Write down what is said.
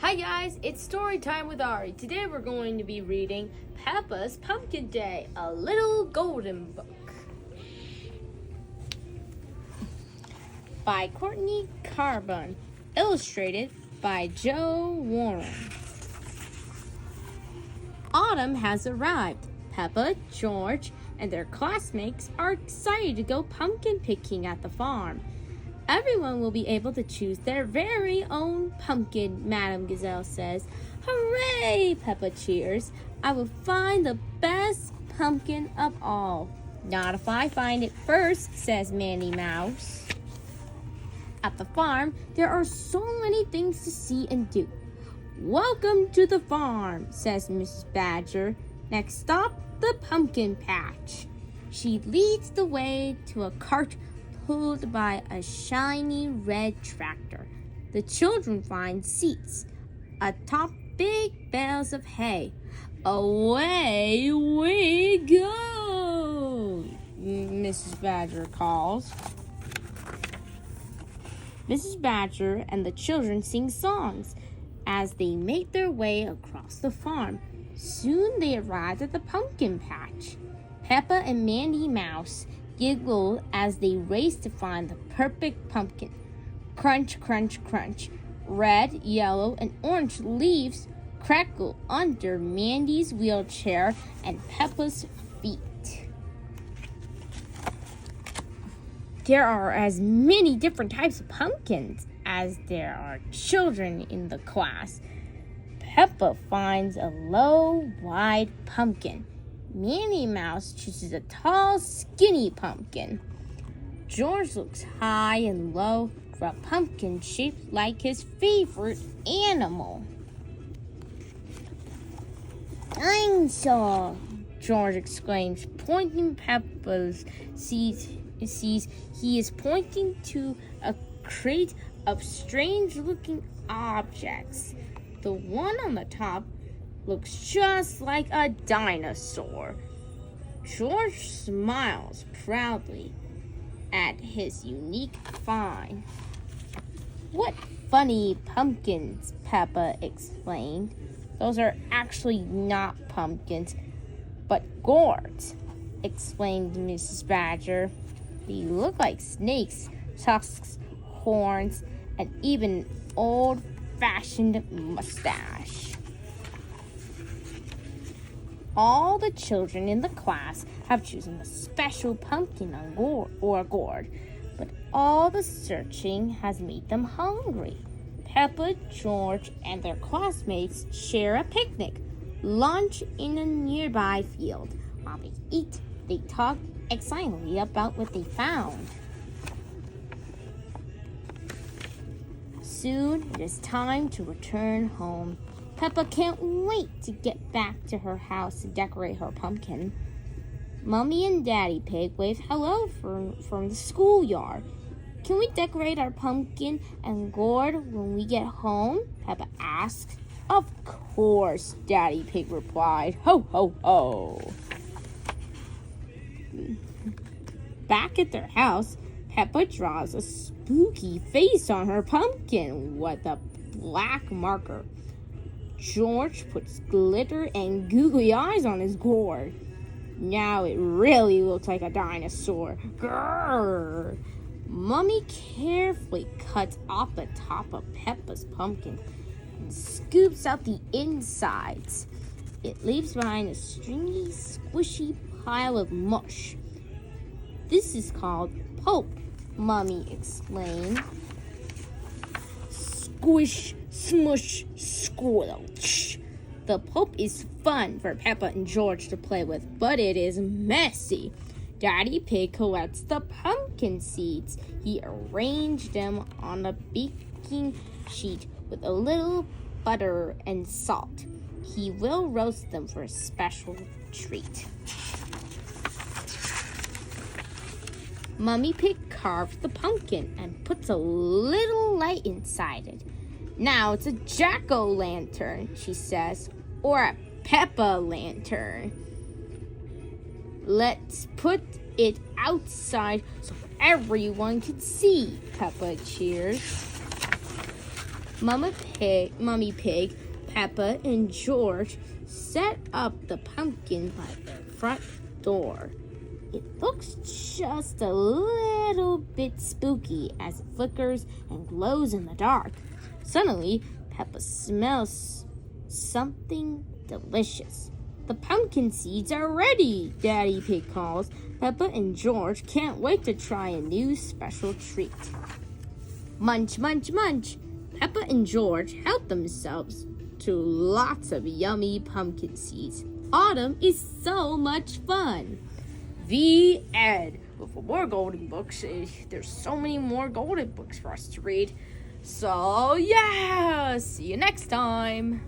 Hi guys, it's story time with Ari. Today we're going to be reading Peppa's Pumpkin Day, a little golden book. By Courtney Carbon, illustrated by Joe Warren. Autumn has arrived. Peppa, George, and their classmates are excited to go pumpkin picking at the farm. Everyone will be able to choose their very own pumpkin, Madame Gazelle says. Hooray! Peppa cheers. I will find the best pumpkin of all. Not if I find it first, says Minnie Mouse. At the farm, there are so many things to see and do. Welcome to the farm, says Mrs. Badger. Next stop, the pumpkin patch. She leads the way to a cart pulled by a shiny red tractor. The children find seats atop big bales of hay. Away we go, Mrs. Badger calls. Mrs. Badger and the children sing songs as they make their way across the farm. Soon they arrived at the pumpkin patch. Peppa and Minnie Mouse giggle as they race to find the perfect pumpkin. Crunch, crunch, crunch. Red, yellow, and orange leaves crackle under Mandy's wheelchair and Peppa's feet. There are as many different types of pumpkins as there are children in the class. Peppa finds a low, wide pumpkin. Minnie Mouse chooses a tall, skinny pumpkin. George looks high and low for a pumpkin shaped like his favorite animal. Dinosaur! George exclaims, pointing Peppa's sees he is pointing to a crate of strange-looking objects. The one on the top looks just like a dinosaur. George smiles proudly at his unique find. What funny pumpkins, Peppa explained. Those are actually not pumpkins, but gourds, explained Mrs. Badger. They look like snakes, tusks, horns, and even an old-fashioned mustache. All the children in the class have chosen a special pumpkin or gourd, but all the searching has made them hungry. Peppa, George, and their classmates share a picnic, lunch in a nearby field. While they eat, they talk excitedly about what they found. Soon it is time to return home. Peppa can't wait to get back to her house to decorate her pumpkin. Mummy and Daddy Pig wave hello from the schoolyard. Can we decorate our pumpkin and gourd when we get home? Peppa asked. Of course, Daddy Pig replied. Ho, ho, ho. Back at their house, Peppa draws a spooky face on her pumpkin with a black marker. George puts glitter and googly eyes on his gourd. Now it really looks like a dinosaur. Grrr! Mummy carefully cuts off the top of Peppa's pumpkin and scoops out the insides. It leaves behind a stringy, squishy pile of mush. This is called pulp, Mummy explained. Squish, smush, squelch. The pulp is fun for Peppa and George to play with, but it is messy. Daddy Pig collects the pumpkin seeds. He arranged them on a baking sheet with a little butter and salt. He will roast them for a special treat. Mummy Pig carves the pumpkin and puts a little light inside it. Now it's a jack-o'-lantern, she says, or a Peppa-lantern. Let's put it outside so everyone can see, Peppa cheers. Mummy Pig, Peppa, and George set up the pumpkin by their front door. It looks just a little bit spooky as it flickers and glows in the dark. Suddenly, Peppa smells something delicious. The pumpkin seeds are ready, Daddy Pig calls. Peppa and George can't wait to try a new special treat. Munch, munch, munch. Peppa and George help themselves to lots of yummy pumpkin seeds. Autumn is so much fun. The end. But for more golden books, there's so many more golden books for us to read. So, yeah, see you next time.